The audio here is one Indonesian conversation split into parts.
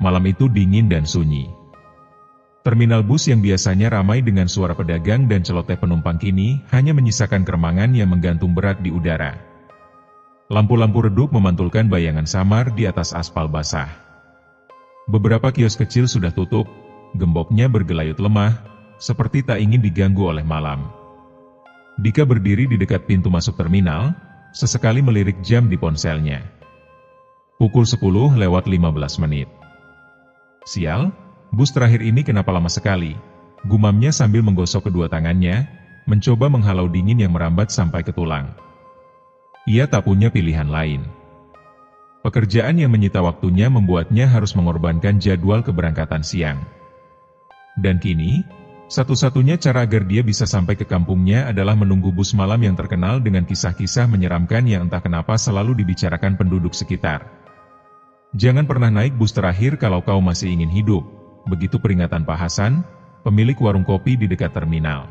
Malam itu dingin dan sunyi. Terminal bus yang biasanya ramai dengan suara pedagang dan celoteh penumpang kini hanya menyisakan keremangan yang menggantung berat di udara. Lampu-lampu redup memantulkan bayangan samar di atas aspal basah. Beberapa kios kecil sudah tutup, gemboknya bergelayut lemah, seperti tak ingin diganggu oleh malam. Dika berdiri di dekat pintu masuk terminal, sesekali melirik jam di ponselnya. Pukul 10:15 menit. Sial, bus terakhir ini kenapa lama sekali? Gumamnya sambil menggosok kedua tangannya, mencoba menghalau dingin yang merambat sampai ke tulang. Ia tak punya pilihan lain. Pekerjaan yang menyita waktunya membuatnya harus mengorbankan jadwal keberangkatan siang. Dan kini, satu-satunya cara agar dia bisa sampai ke kampungnya adalah menunggu bus malam yang terkenal dengan kisah-kisah menyeramkan yang entah kenapa selalu dibicarakan penduduk sekitar. Jangan pernah naik bus terakhir kalau kau masih ingin hidup, begitu peringatan Pak Hasan, pemilik warung kopi di dekat terminal.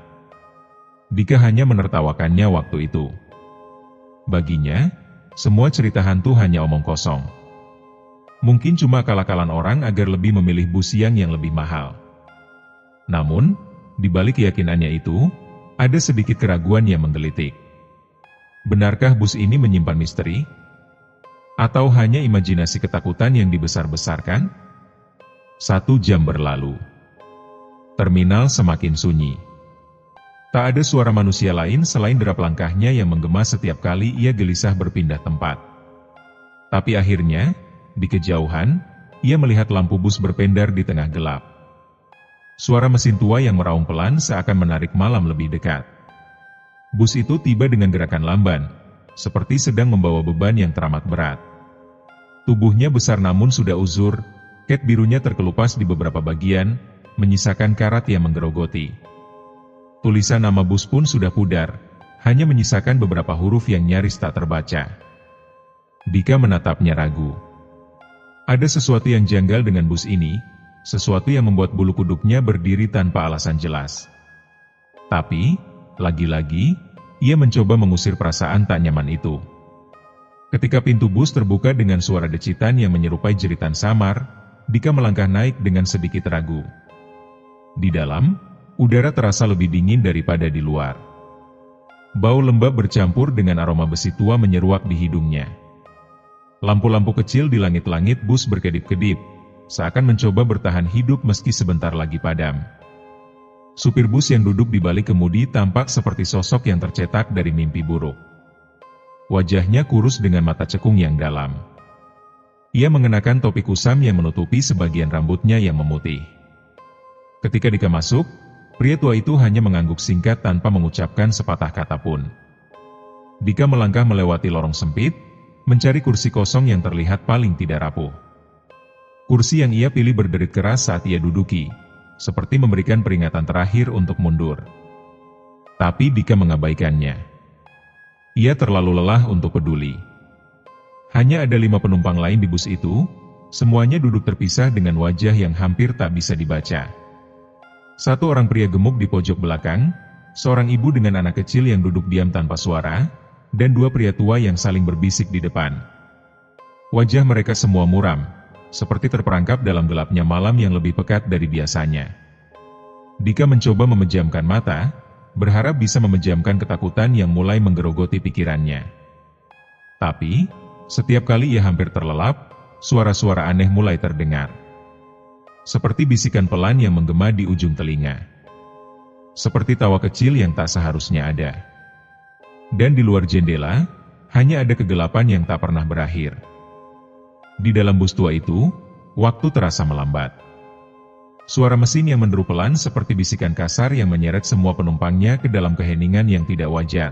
Dika hanya menertawakannya waktu itu. Baginya, semua cerita hantu hanya omong kosong. Mungkin cuma akal-akalan orang agar lebih memilih bus siang yang lebih mahal. Namun, di balik keyakinannya itu, ada sedikit keraguan yang menggelitik. Benarkah bus ini menyimpan misteri? Atau hanya imajinasi ketakutan yang dibesar-besarkan? 1 jam berlalu. Terminal semakin sunyi. Tak ada suara manusia lain selain derap langkahnya yang menggema setiap kali ia gelisah berpindah tempat. Tapi akhirnya, di kejauhan, ia melihat lampu bus berpendar di tengah gelap. Suara mesin tua yang meraung pelan seakan menarik malam lebih dekat. Bus itu tiba dengan gerakan lamban, seperti sedang membawa beban yang teramat berat. Tubuhnya besar namun sudah uzur, cat birunya terkelupas di beberapa bagian, menyisakan karat yang menggerogoti. Tulisan nama bus pun sudah pudar, hanya menyisakan beberapa huruf yang nyaris tak terbaca. Dika menatapnya ragu. Ada sesuatu yang janggal dengan bus ini, sesuatu yang membuat bulu kuduknya berdiri tanpa alasan jelas. Tapi, lagi-lagi, ia mencoba mengusir perasaan tak nyaman itu. Ketika pintu bus terbuka dengan suara decitan yang menyerupai jeritan samar, Dika melangkah naik dengan sedikit ragu. Di dalam, udara terasa lebih dingin daripada di luar. Bau lembab bercampur dengan aroma besi tua menyeruak di hidungnya. Lampu-lampu kecil di langit-langit bus berkedip-kedip, seakan mencoba bertahan hidup meski sebentar lagi padam. Supir bus yang duduk di balik kemudi tampak seperti sosok yang tercetak dari mimpi buruk. Wajahnya kurus dengan mata cekung yang dalam. Ia mengenakan topi kusam yang menutupi sebagian rambutnya yang memutih. Ketika Dika masuk, pria tua itu hanya mengangguk singkat tanpa mengucapkan sepatah kata pun. Dika melangkah melewati lorong sempit, mencari kursi kosong yang terlihat paling tidak rapuh. Kursi yang ia pilih berderit keras saat ia duduki, seperti memberikan peringatan terakhir untuk mundur. Tapi Dika mengabaikannya. Ia terlalu lelah untuk peduli. Hanya ada 5 penumpang lain di bus itu, semuanya duduk terpisah dengan wajah yang hampir tak bisa dibaca. Satu orang pria gemuk di pojok belakang, seorang ibu dengan anak kecil yang duduk diam tanpa suara, dan 2 pria tua yang saling berbisik di depan. Wajah mereka semua muram, seperti terperangkap dalam gelapnya malam yang lebih pekat dari biasanya. Dika mencoba memejamkan mata, berharap bisa memejamkan ketakutan yang mulai menggerogoti pikirannya. Tapi, setiap kali ia hampir terlelap, suara-suara aneh mulai terdengar. Seperti bisikan pelan yang menggema di ujung telinga. Seperti tawa kecil yang tak seharusnya ada. Dan di luar jendela, hanya ada kegelapan yang tak pernah berakhir. Di dalam bus tua itu, waktu terasa melambat. Suara mesin yang menderu pelan seperti bisikan kasar yang menyeret semua penumpangnya ke dalam keheningan yang tidak wajar.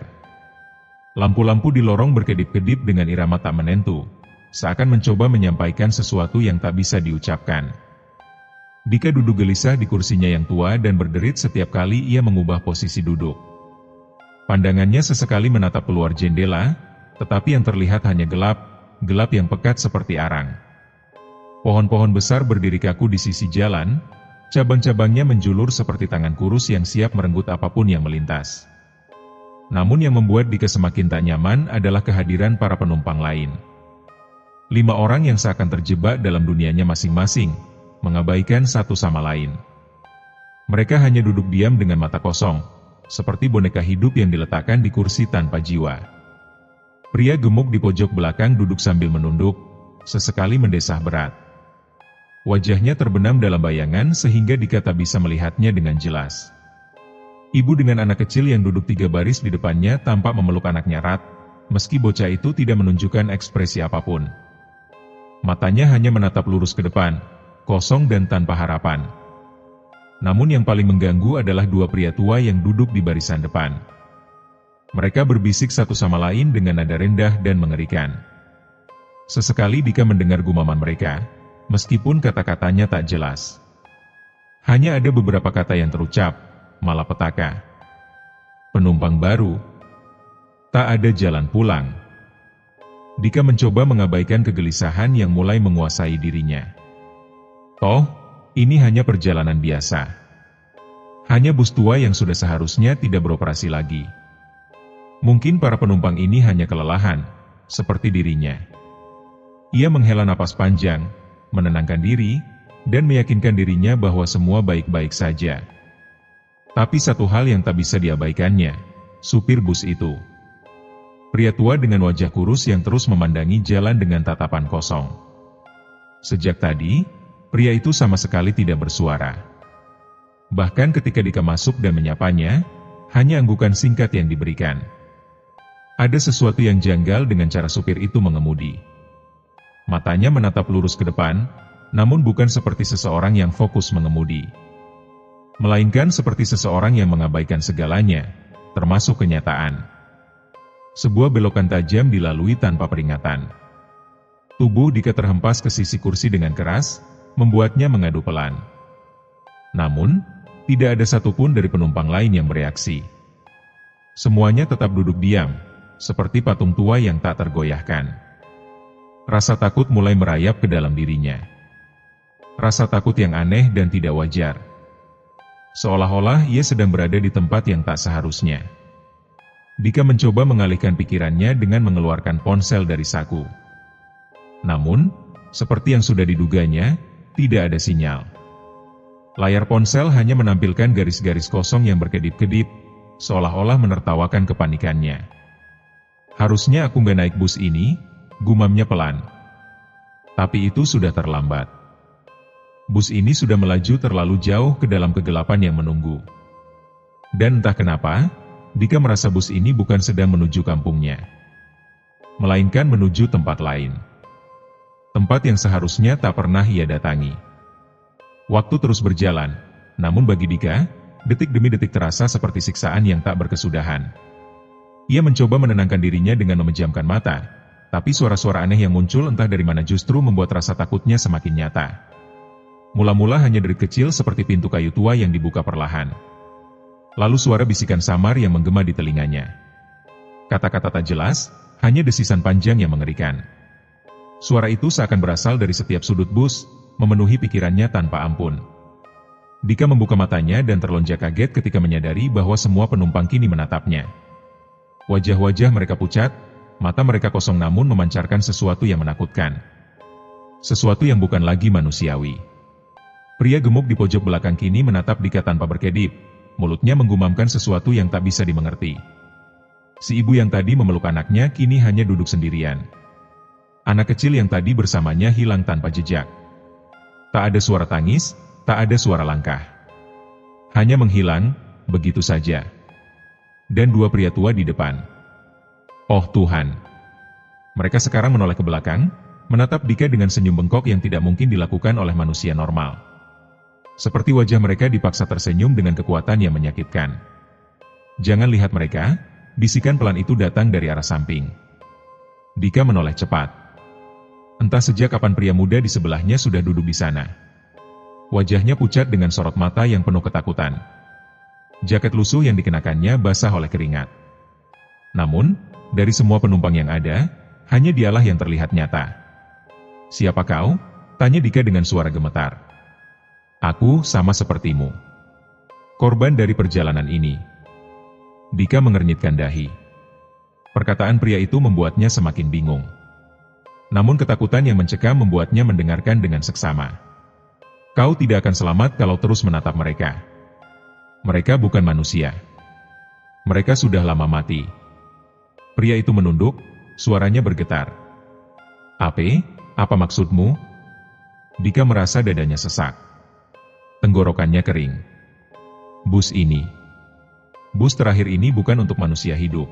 Lampu-lampu di lorong berkedip-kedip dengan irama tak menentu, seakan mencoba menyampaikan sesuatu yang tak bisa diucapkan. Dika duduk gelisah di kursinya yang tua dan berderit setiap kali ia mengubah posisi duduk. Pandangannya sesekali menatap keluar jendela, tetapi yang terlihat hanya gelap yang pekat seperti arang. Pohon-pohon besar berdiri kaku di sisi jalan, cabang-cabangnya menjulur seperti tangan kurus yang siap merenggut apapun yang melintas. Namun yang membuat Dika semakin tak nyaman adalah kehadiran para penumpang lain. 5 orang yang seakan terjebak dalam dunianya masing-masing, mengabaikan satu sama lain. Mereka hanya duduk diam dengan mata kosong, seperti boneka hidup yang diletakkan di kursi tanpa jiwa. Pria gemuk di pojok belakang duduk sambil menunduk, sesekali mendesah berat. Wajahnya terbenam dalam bayangan sehingga Dika tak bisa melihatnya dengan jelas. Ibu dengan anak kecil yang duduk 3 baris di depannya tampak memeluk anaknya erat, meski bocah itu tidak menunjukkan ekspresi apapun. Matanya hanya menatap lurus ke depan, kosong dan tanpa harapan. Namun yang paling mengganggu adalah 2 pria tua yang duduk di barisan depan. Mereka berbisik satu sama lain dengan nada rendah dan mengerikan. Sesekali Dika mendengar gumaman mereka, meskipun kata-katanya tak jelas. Hanya ada beberapa kata yang terucap, malapetaka. Penumpang baru. Tak ada jalan pulang. Dika mencoba mengabaikan kegelisahan yang mulai menguasai dirinya. Toh, ini hanya perjalanan biasa. Hanya bus tua yang sudah seharusnya tidak beroperasi lagi. Mungkin para penumpang ini hanya kelelahan, seperti dirinya. Ia menghela napas panjang, menenangkan diri, dan meyakinkan dirinya bahwa semua baik-baik saja. Tapi satu hal yang tak bisa diabaikannya, supir bus itu. Pria tua dengan wajah kurus yang terus memandangi jalan dengan tatapan kosong. Sejak tadi, pria itu sama sekali tidak bersuara. Bahkan ketika Dika masuk dan menyapanya, hanya anggukan singkat yang diberikan. Ada sesuatu yang janggal dengan cara supir itu mengemudi. Matanya menatap lurus ke depan, namun bukan seperti seseorang yang fokus mengemudi. Melainkan seperti seseorang yang mengabaikan segalanya, termasuk kenyataan. Sebuah belokan tajam dilalui tanpa peringatan. Tubuh Dika terhempas ke sisi kursi dengan keras, membuatnya mengadu pelan. Namun, tidak ada satupun dari penumpang lain yang bereaksi. Semuanya tetap duduk diam, seperti patung tua yang tak tergoyahkan. Rasa takut mulai merayap ke dalam dirinya. Rasa takut yang aneh dan tidak wajar. Seolah-olah ia sedang berada di tempat yang tak seharusnya. Dika mencoba mengalihkan pikirannya dengan mengeluarkan ponsel dari saku. Namun, seperti yang sudah diduganya, tidak ada sinyal. Layar ponsel hanya menampilkan garis-garis kosong yang berkedip-kedip, seolah-olah menertawakan kepanikannya. Harusnya aku nggak naik bus ini, gumamnya pelan. Tapi itu sudah terlambat. Bus ini sudah melaju terlalu jauh ke dalam kegelapan yang menunggu. Dan entah kenapa, Dika merasa bus ini bukan sedang menuju kampungnya, melainkan menuju tempat lain. Tempat yang seharusnya tak pernah ia datangi. Waktu terus berjalan, namun bagi Dika, detik demi detik terasa seperti siksaan yang tak berkesudahan. Ia mencoba menenangkan dirinya dengan memejamkan mata, tapi suara-suara aneh yang muncul entah dari mana justru membuat rasa takutnya semakin nyata. Mula-mula hanya derit kecil seperti pintu kayu tua yang dibuka perlahan. Lalu suara bisikan samar yang menggema di telinganya. Kata-kata tak jelas, hanya desisan panjang yang mengerikan. Suara itu seakan berasal dari setiap sudut bus, memenuhi pikirannya tanpa ampun. Dika membuka matanya dan terlonjak kaget ketika menyadari bahwa semua penumpang kini menatapnya. Wajah-wajah mereka pucat, mata mereka kosong namun memancarkan sesuatu yang menakutkan. Sesuatu yang bukan lagi manusiawi. Pria gemuk di pojok belakang kini menatap Dika tanpa berkedip. Mulutnya menggumamkan sesuatu yang tak bisa dimengerti. Si ibu yang tadi memeluk anaknya kini hanya duduk sendirian. Anak kecil yang tadi bersamanya hilang tanpa jejak. Tak ada suara tangis, tak ada suara langkah. Hanya menghilang, begitu saja. Dan 2 pria tua di depan. Oh Tuhan! Mereka sekarang menoleh ke belakang, menatap Dika dengan senyum bengkok yang tidak mungkin dilakukan oleh manusia normal. Seperti wajah mereka dipaksa tersenyum dengan kekuatan yang menyakitkan. Jangan lihat mereka, bisikan pelan itu datang dari arah samping. Dika menoleh cepat. Entah sejak kapan pria muda di sebelahnya sudah duduk di sana. Wajahnya pucat dengan sorot mata yang penuh ketakutan. Jaket lusuh yang dikenakannya basah oleh keringat. Namun, dari semua penumpang yang ada, hanya dialah yang terlihat nyata. "Siapa kau?" tanya Dika dengan suara gemetar. "Aku sama sepertimu. Korban dari perjalanan ini." Dika mengernyitkan dahi. Perkataan pria itu membuatnya semakin bingung. Namun ketakutan yang mencekam membuatnya mendengarkan dengan seksama. Kau tidak akan selamat kalau terus menatap mereka. Mereka bukan manusia. Mereka sudah lama mati. Pria itu menunduk, suaranya bergetar. Apa maksudmu? Dika merasa dadanya sesak. Tenggorokannya kering. Bus terakhir ini bukan untuk manusia hidup.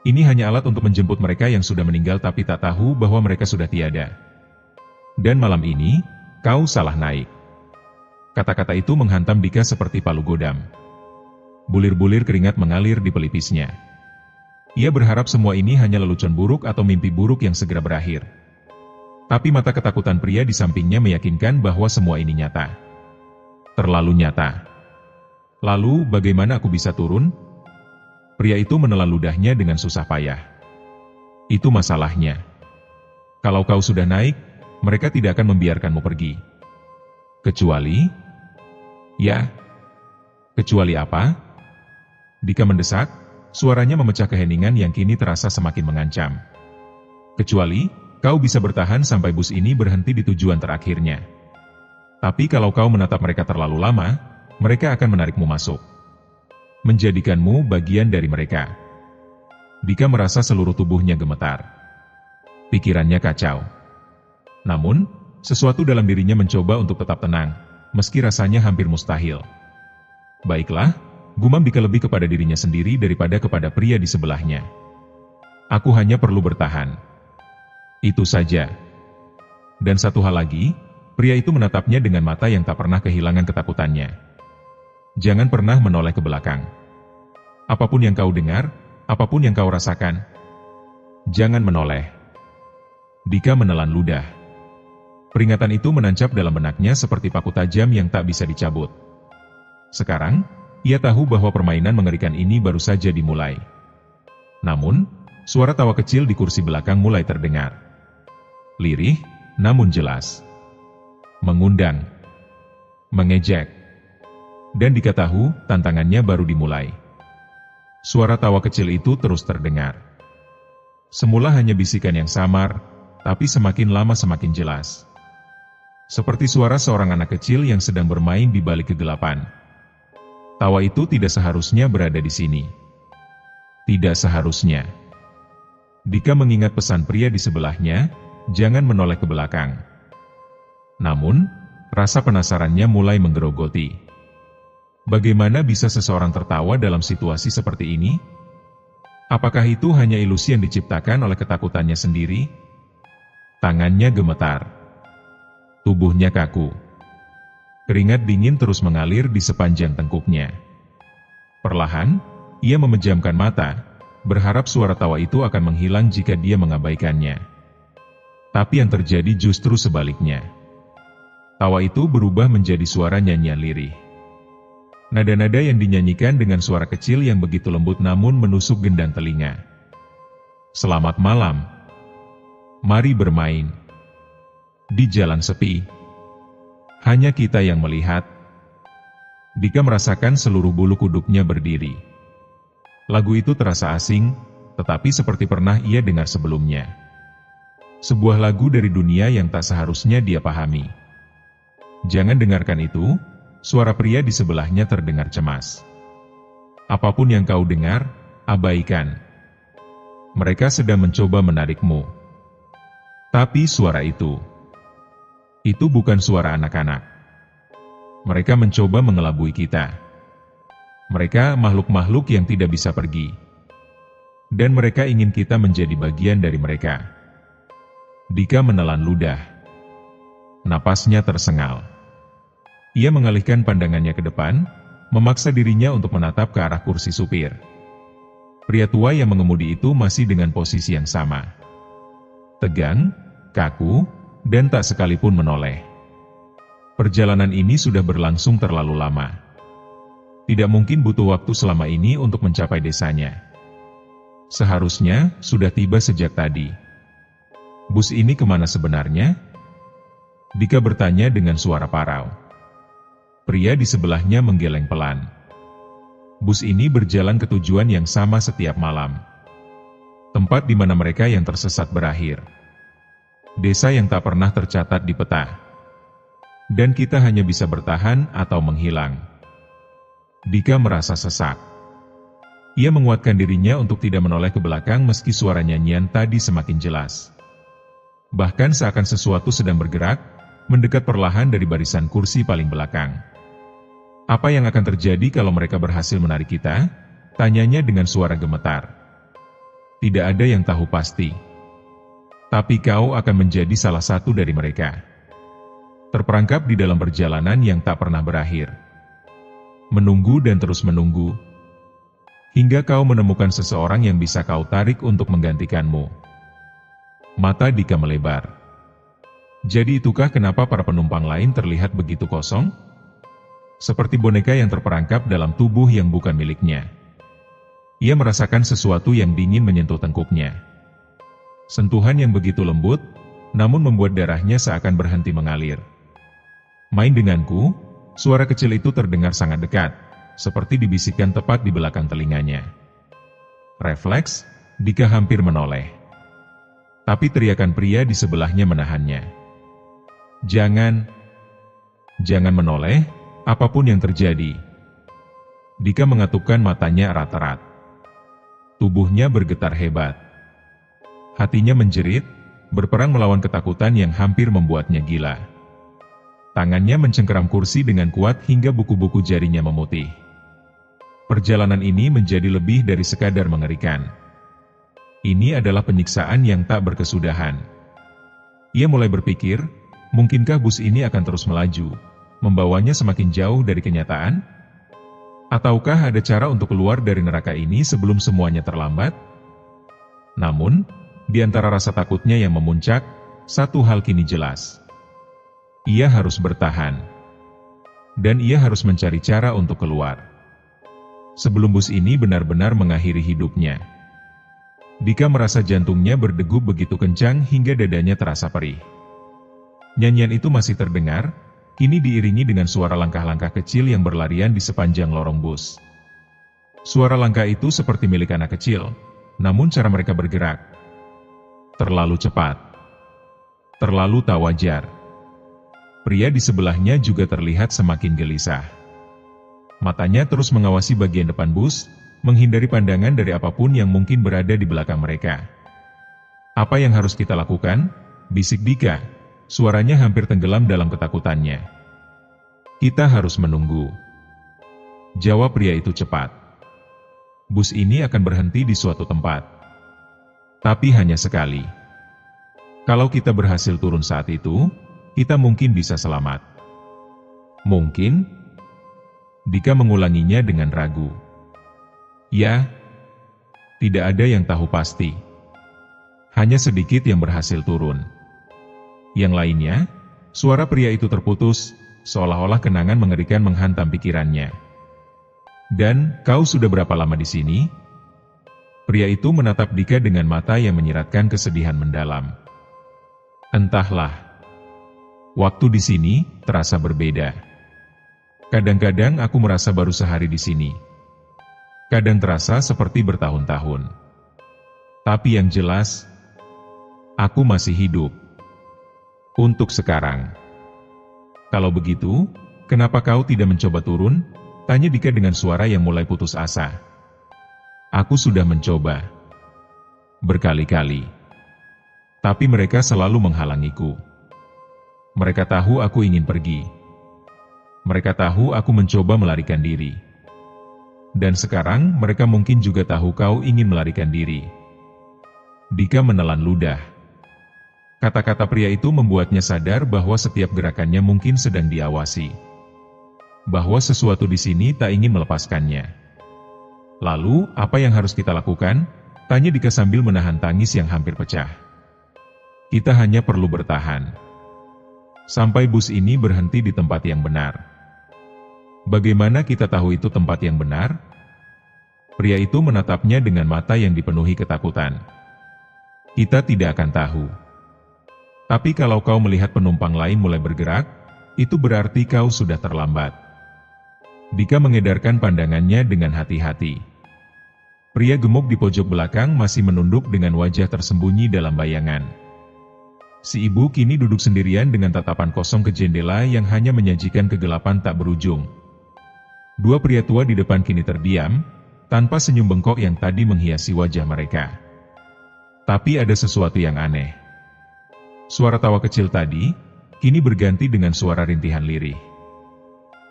Ini hanya alat untuk menjemput mereka yang sudah meninggal tapi tak tahu bahwa mereka sudah tiada. Dan malam ini, kau salah naik. Kata-kata itu menghantam Dika seperti palu godam. Bulir-bulir keringat mengalir di pelipisnya. Ia berharap semua ini hanya lelucon buruk atau mimpi buruk yang segera berakhir. Tapi mata ketakutan pria di sampingnya meyakinkan bahwa semua ini nyata. Terlalu nyata. Lalu, bagaimana aku bisa turun? Pria itu menelan ludahnya dengan susah payah. Itu masalahnya. Kalau kau sudah naik, mereka tidak akan membiarkanmu pergi. Kecuali? Ya. Kecuali apa? Dika mendesak, suaranya memecah keheningan yang kini terasa semakin mengancam. Kecuali, kau bisa bertahan sampai bus ini berhenti di tujuan terakhirnya. Tapi kalau kau menatap mereka terlalu lama, mereka akan menarikmu masuk. Menjadikanmu bagian dari mereka. Dika merasa seluruh tubuhnya gemetar. Pikirannya kacau. Namun, sesuatu dalam dirinya mencoba untuk tetap tenang, meski rasanya hampir mustahil. Baiklah, gumam Dika lebih kepada dirinya sendiri daripada kepada pria di sebelahnya. Aku hanya perlu bertahan. Itu saja. Dan satu hal lagi, pria itu menatapnya dengan mata yang tak pernah kehilangan ketakutannya. Jangan pernah menoleh ke belakang. Apapun yang kau dengar, apapun yang kau rasakan, jangan menoleh. Dika menelan ludah. Peringatan itu menancap dalam benaknya seperti paku tajam yang tak bisa dicabut. Sekarang, ia tahu bahwa permainan mengerikan ini baru saja dimulai. Namun, suara tawa kecil di kursi belakang mulai terdengar. Lirih, namun jelas. Mengundang. Mengejek. Dan Dika tahu, tantangannya baru dimulai. Suara tawa kecil itu terus terdengar. Semula hanya bisikan yang samar, tapi semakin lama semakin jelas. Seperti suara seorang anak kecil yang sedang bermain di balik kegelapan. Tawa itu tidak seharusnya berada di sini. Tidak seharusnya. Dika mengingat pesan pria di sebelahnya, jangan menoleh ke belakang. Namun, rasa penasarannya mulai menggerogoti. Bagaimana bisa seseorang tertawa dalam situasi seperti ini? Apakah itu hanya ilusi yang diciptakan oleh ketakutannya sendiri? Tangannya gemetar. Tubuhnya kaku. Keringat dingin terus mengalir di sepanjang tengkuknya. Perlahan, ia memejamkan mata, berharap suara tawa itu akan menghilang jika dia mengabaikannya. Tapi yang terjadi justru sebaliknya. Tawa itu berubah menjadi suara nyanyian lirih. Nada-nada yang dinyanyikan dengan suara kecil yang begitu lembut namun menusuk gendang telinga. Selamat malam. Mari bermain. Di jalan sepi. Hanya kita yang melihat. Dika merasakan seluruh bulu kuduknya berdiri. Lagu itu terasa asing, tetapi seperti pernah ia dengar sebelumnya. Sebuah lagu dari dunia yang tak seharusnya dia pahami. Jangan dengarkan itu. Suara pria di sebelahnya terdengar cemas. Apapun yang kau dengar, abaikan. Mereka sedang mencoba menarikmu. Tapi suara itu bukan suara anak-anak. Mereka mencoba mengelabui kita. Mereka makhluk-makhluk yang tidak bisa pergi. Dan mereka ingin kita menjadi bagian dari mereka. Dika menelan ludah. Napasnya tersengal. Ia mengalihkan pandangannya ke depan, memaksa dirinya untuk menatap ke arah kursi supir. Pria tua yang mengemudi itu masih dengan posisi yang sama. Tegang, kaku, dan tak sekalipun menoleh. Perjalanan ini sudah berlangsung terlalu lama. Tidak mungkin butuh waktu selama ini untuk mencapai desanya. Seharusnya sudah tiba sejak tadi. Bus ini kemana sebenarnya? Dika bertanya dengan suara parau. Pria di sebelahnya menggeleng pelan. Bus ini berjalan ke tujuan yang sama setiap malam. Tempat di mana mereka yang tersesat berakhir. Desa yang tak pernah tercatat di peta. dan kita hanya bisa bertahan atau menghilang. Dika merasa sesak. Ia menguatkan dirinya untuk tidak menoleh ke belakang meski suara nyanyian tadi semakin jelas. Bahkan seakan sesuatu sedang bergerak, mendekat perlahan dari barisan kursi paling belakang. Apa yang akan terjadi kalau mereka berhasil menarik kita? Tanyanya dengan suara gemetar. Tidak ada yang tahu pasti. Tapi kau akan menjadi salah satu dari mereka. Terperangkap di dalam perjalanan yang tak pernah berakhir. Menunggu dan terus menunggu. Hingga kau menemukan seseorang yang bisa kau tarik untuk menggantikanmu. Mata Dika melebar. Jadi itukah kenapa para penumpang lain terlihat begitu kosong? Seperti boneka yang terperangkap dalam tubuh yang bukan miliknya. Ia merasakan sesuatu yang dingin menyentuh tengkuknya. Sentuhan yang begitu lembut, namun membuat darahnya seakan berhenti mengalir. Main denganku, suara kecil itu terdengar sangat dekat. Seperti dibisikkan tepat di belakang telinganya. Refleks, Dika hampir menoleh. Tapi teriakan pria di sebelahnya menahannya. Jangan menoleh, apapun yang terjadi. Dika mengatupkan matanya erat-erat. Tubuhnya bergetar hebat. Hatinya menjerit, berperang melawan ketakutan yang hampir membuatnya gila. Tangannya mencengkeram kursi dengan kuat hingga buku-buku jarinya memutih. Perjalanan ini menjadi lebih dari sekadar mengerikan. Ini adalah penyiksaan yang tak berkesudahan. Ia mulai berpikir, mungkinkah bus ini akan terus melaju, membawanya semakin jauh dari kenyataan? Ataukah ada cara untuk keluar dari neraka ini sebelum semuanya terlambat? Namun, di antara rasa takutnya yang memuncak, satu hal kini jelas. Ia harus bertahan. Dan ia harus mencari cara untuk keluar. Sebelum bus ini benar-benar mengakhiri hidupnya. Dika merasa jantungnya berdegup begitu kencang hingga dadanya terasa perih. Nyanyian itu masih terdengar, kini diiringi dengan suara langkah-langkah kecil yang berlarian di sepanjang lorong bus. Suara langkah itu seperti milik anak kecil, namun cara mereka bergerak terlalu cepat, terlalu tak wajar. Pria di sebelahnya juga terlihat semakin gelisah. Matanya terus mengawasi bagian depan bus, menghindari pandangan dari apapun yang mungkin berada di belakang mereka. Apa yang harus kita lakukan? Bisik Dika, suaranya hampir tenggelam dalam ketakutannya. Kita harus menunggu. Jawab pria itu cepat. Bus ini akan berhenti di suatu tempat. Tapi hanya sekali. Kalau kita berhasil turun saat itu, kita mungkin bisa selamat. Mungkin? Dika mengulanginya dengan ragu. Ya, tidak ada yang tahu pasti. Hanya sedikit yang berhasil turun. Yang lainnya, suara pria itu terputus, seolah-olah kenangan mengerikan menghantam pikirannya. Dan, kau sudah berapa lama di sini? Pria itu menatap Dika dengan mata yang menyiratkan kesedihan mendalam. Entahlah. Waktu di sini terasa berbeda. Kadang-kadang aku merasa baru sehari di sini. Kadang terasa seperti bertahun-tahun. Tapi yang jelas, aku masih hidup. Untuk sekarang. Kalau begitu, kenapa kau tidak mencoba turun? Tanya Dika dengan suara yang mulai putus asa. Aku sudah mencoba. Berkali-kali. Tapi mereka selalu menghalangiku. Mereka tahu aku ingin pergi. Mereka tahu aku mencoba melarikan diri. Dan sekarang mereka mungkin juga tahu kau ingin melarikan diri. Dika menelan ludah. Kata-kata pria itu membuatnya sadar bahwa setiap gerakannya mungkin sedang diawasi. Bahwa sesuatu di sini tak ingin melepaskannya. Lalu, apa yang harus kita lakukan? Tanya Dika sambil menahan tangis yang hampir pecah. Kita hanya perlu bertahan. Sampai bus ini berhenti di tempat yang benar. Bagaimana kita tahu itu tempat yang benar? Pria itu menatapnya dengan mata yang dipenuhi ketakutan. Kita tidak akan tahu. Tapi kalau kau melihat penumpang lain mulai bergerak, itu berarti kau sudah terlambat. Dika mengedarkan pandangannya dengan hati-hati. Pria gemuk di pojok belakang masih menunduk dengan wajah tersembunyi dalam bayangan. Si ibu kini duduk sendirian dengan tatapan kosong ke jendela yang hanya menyajikan kegelapan tak berujung. Dua pria tua di depan kini terdiam, tanpa senyum bengkok yang tadi menghiasi wajah mereka. Tapi ada sesuatu yang aneh. Suara tawa kecil tadi, kini berganti dengan suara rintihan lirih.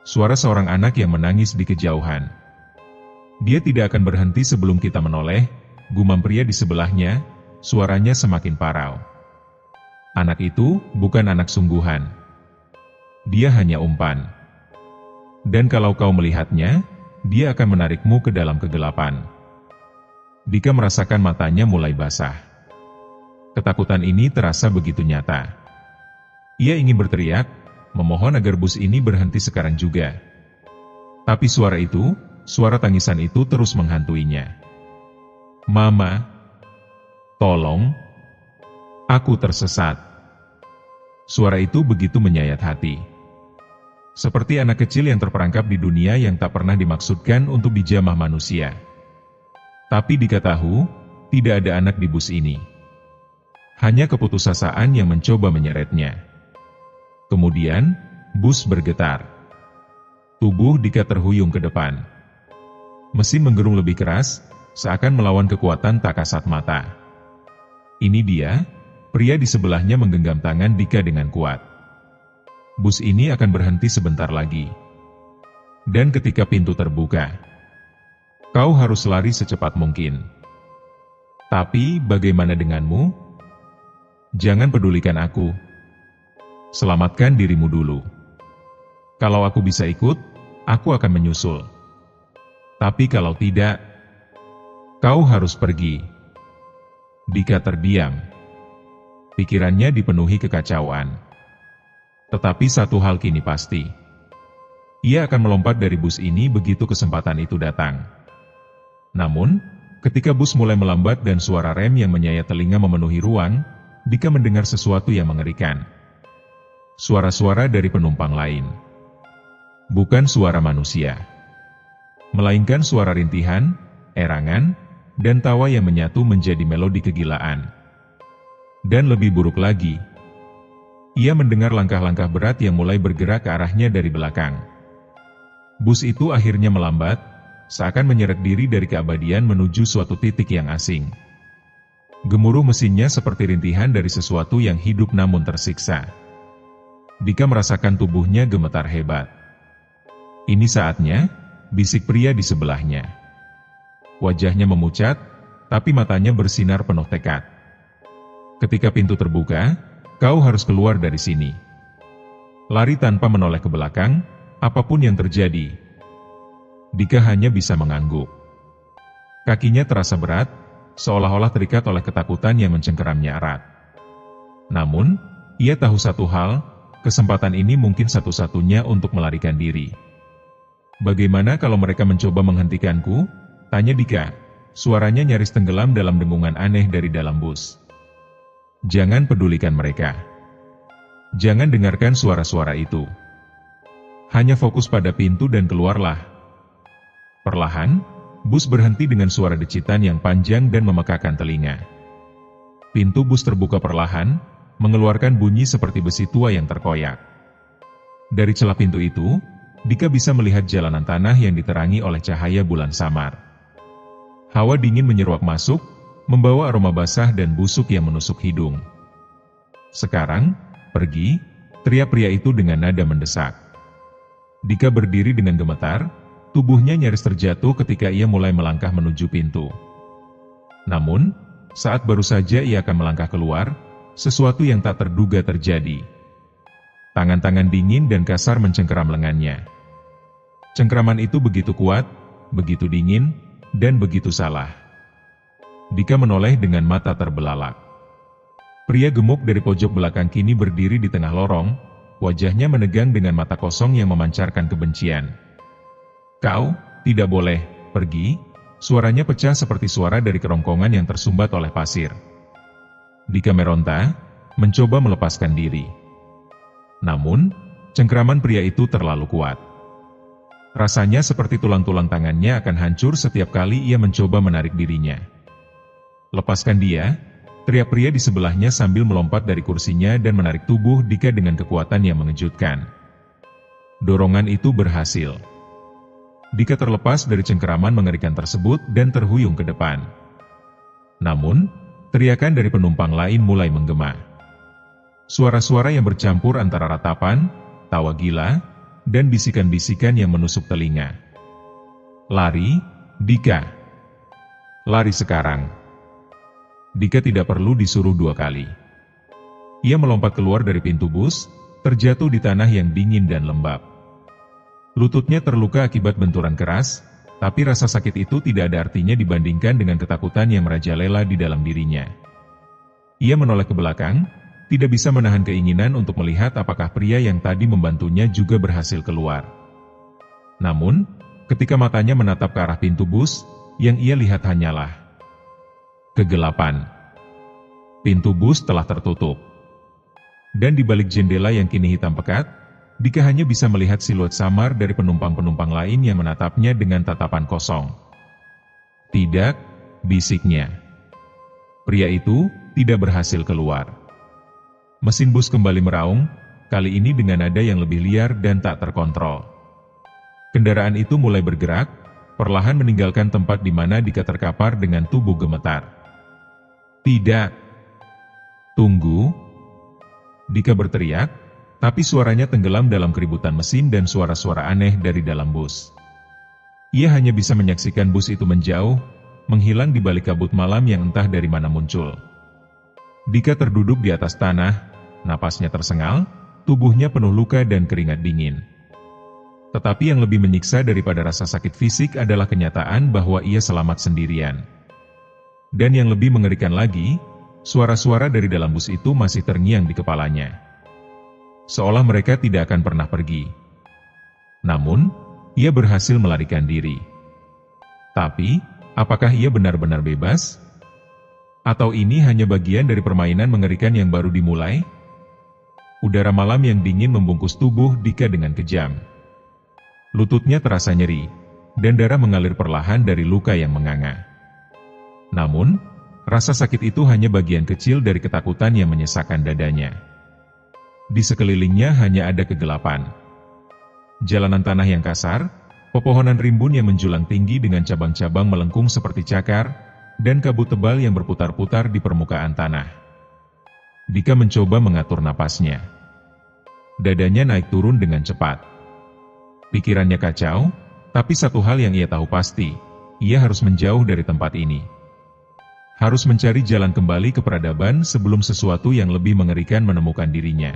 Suara seorang anak yang menangis di kejauhan. Dia tidak akan berhenti sebelum kita menoleh, gumam pria di sebelahnya, suaranya semakin parau. Anak itu bukan anak sungguhan. Dia hanya umpan. Dan kalau kau melihatnya, dia akan menarikmu ke dalam kegelapan. Dika merasakan matanya mulai basah. Ketakutan ini terasa begitu nyata. Ia ingin berteriak, memohon agar bus ini berhenti sekarang juga. Tapi suara tangisan itu terus menghantuinya. Mama, tolong, aku tersesat. Suara itu begitu menyayat hati. Seperti anak kecil yang terperangkap di dunia yang tak pernah dimaksudkan untuk dijamah manusia. Tapi Dika tahu, tidak ada anak di bus ini. Hanya keputusasaan yang mencoba menyeretnya. Kemudian, bus bergetar. Tubuh Dika terhuyung ke depan. Mesin menggerung lebih keras, seakan melawan kekuatan tak kasat mata. Ini dia, pria di sebelahnya menggenggam tangan Dika dengan kuat. Bus ini akan berhenti sebentar lagi. Dan ketika pintu terbuka, kau harus lari secepat mungkin. Tapi bagaimana denganmu? Jangan pedulikan aku. Selamatkan dirimu dulu. Kalau aku bisa ikut, aku akan menyusul. Tapi kalau tidak, kau harus pergi. Dika terdiam. Pikirannya dipenuhi kekacauan. Tetapi satu hal kini pasti. Ia akan melompat dari bus ini begitu kesempatan itu datang. Namun, ketika bus mulai melambat dan suara rem yang menyayat telinga memenuhi ruang, Dika mendengar sesuatu yang mengerikan. Suara-suara dari penumpang lain. Bukan suara manusia. Melainkan suara rintihan, erangan, dan tawa yang menyatu menjadi melodi kegilaan. Dan lebih buruk lagi, ia mendengar langkah-langkah berat yang mulai bergerak ke arahnya dari belakang. Bus itu akhirnya melambat, seakan menyeret diri dari keabadian menuju suatu titik yang asing. Gemuruh mesinnya seperti rintihan dari sesuatu yang hidup namun tersiksa. Dika merasakan tubuhnya gemetar hebat. Ini saatnya, bisik pria di sebelahnya. Wajahnya memucat, tapi matanya bersinar penuh tekad. Ketika pintu terbuka, kau harus keluar dari sini. Lari tanpa menoleh ke belakang, apapun yang terjadi. Dika hanya bisa mengangguk. Kakinya terasa berat, seolah-olah terikat oleh ketakutan yang mencengkeramnya erat. Namun, ia tahu satu hal, kesempatan ini mungkin satu-satunya untuk melarikan diri. Bagaimana kalau mereka mencoba menghentikanku? Tanya Dika. Suaranya nyaris tenggelam dalam dengungan aneh dari dalam bus. Jangan pedulikan mereka. Jangan dengarkan suara-suara itu. Hanya fokus pada pintu dan keluarlah. Perlahan, bus berhenti dengan suara decitan yang panjang dan memekakan telinga. Pintu bus terbuka perlahan, mengeluarkan bunyi seperti besi tua yang terkoyak. Dari celah pintu itu, Dika bisa melihat jalanan tanah yang diterangi oleh cahaya bulan samar. Hawa dingin menyeruak masuk, membawa aroma basah dan busuk yang menusuk hidung. Sekarang, pergi, teriak pria itu dengan nada mendesak. Dika berdiri dengan gemetar, tubuhnya nyaris terjatuh ketika ia mulai melangkah menuju pintu. Namun, saat baru saja ia akan melangkah keluar, sesuatu yang tak terduga terjadi. Tangan-tangan dingin dan kasar mencengkeram lengannya. Cengkeraman itu begitu kuat, begitu dingin, dan begitu salah. Dika menoleh dengan mata terbelalak. Pria gemuk dari pojok belakang kini berdiri di tengah lorong, wajahnya menegang dengan mata kosong yang memancarkan kebencian. Kau, tidak boleh, pergi, suaranya pecah seperti suara dari kerongkongan yang tersumbat oleh pasir. Dika meronta, mencoba melepaskan diri. Namun, cengkeraman pria itu terlalu kuat. Rasanya seperti tulang-tulang tangannya akan hancur setiap kali ia mencoba menarik dirinya. Lepaskan dia, teriak pria di sebelahnya sambil melompat dari kursinya dan menarik tubuh Dika dengan kekuatan yang mengejutkan. Dorongan itu berhasil. Dika terlepas dari cengkeraman mengerikan tersebut dan terhuyung ke depan. Namun, teriakan dari penumpang lain mulai menggema. Suara-suara yang bercampur antara ratapan, tawa gila, dan bisikan-bisikan yang menusuk telinga. Lari, Dika. Lari sekarang. Dika tidak perlu disuruh 2 kali. Ia melompat keluar dari pintu bus, terjatuh di tanah yang dingin dan lembab. Lututnya terluka akibat benturan keras, tapi rasa sakit itu tidak ada artinya dibandingkan dengan ketakutan yang merajalela di dalam dirinya. Ia menoleh ke belakang, tidak bisa menahan keinginan untuk melihat apakah pria yang tadi membantunya juga berhasil keluar. Namun, ketika matanya menatap ke arah pintu bus, yang ia lihat hanyalah kegelapan. Pintu bus telah tertutup. Dan di balik jendela yang kini hitam pekat, Dika hanya bisa melihat siluet samar dari penumpang-penumpang lain yang menatapnya dengan tatapan kosong. Tidak, bisiknya. Pria itu tidak berhasil keluar. Mesin bus kembali meraung, kali ini dengan nada yang lebih liar dan tak terkontrol. Kendaraan itu mulai bergerak, perlahan meninggalkan tempat di mana Dika terkapar dengan tubuh gemetar. Tidak. Tunggu. Dika berteriak, tapi suaranya tenggelam dalam keributan mesin dan suara-suara aneh dari dalam bus. Ia hanya bisa menyaksikan bus itu menjauh, menghilang di balik kabut malam yang entah dari mana muncul. Dika terduduk di atas tanah, napasnya tersengal, tubuhnya penuh luka dan keringat dingin. Tetapi yang lebih menyiksa daripada rasa sakit fisik adalah kenyataan bahwa ia selamat sendirian. Dan yang lebih mengerikan lagi, suara-suara dari dalam bus itu masih terngiang di kepalanya. Seolah mereka tidak akan pernah pergi. Namun, ia berhasil melarikan diri. Tapi, apakah ia benar-benar bebas? Atau ini hanya bagian dari permainan mengerikan yang baru dimulai? Udara malam yang dingin membungkus tubuh Dika dengan kejam. Lututnya terasa nyeri, dan darah mengalir perlahan dari luka yang menganga. Namun, rasa sakit itu hanya bagian kecil dari ketakutan yang menyesakkan dadanya. Di sekelilingnya hanya ada kegelapan. Jalanan tanah yang kasar, pepohonan rimbun yang menjulang tinggi dengan cabang-cabang melengkung seperti cakar, dan kabut tebal yang berputar-putar di permukaan tanah. Dika mencoba mengatur napasnya. Dadanya naik turun dengan cepat. Pikirannya kacau, tapi satu hal yang ia tahu pasti, ia harus menjauh dari tempat ini. Harus mencari jalan kembali ke peradaban sebelum sesuatu yang lebih mengerikan menemukan dirinya.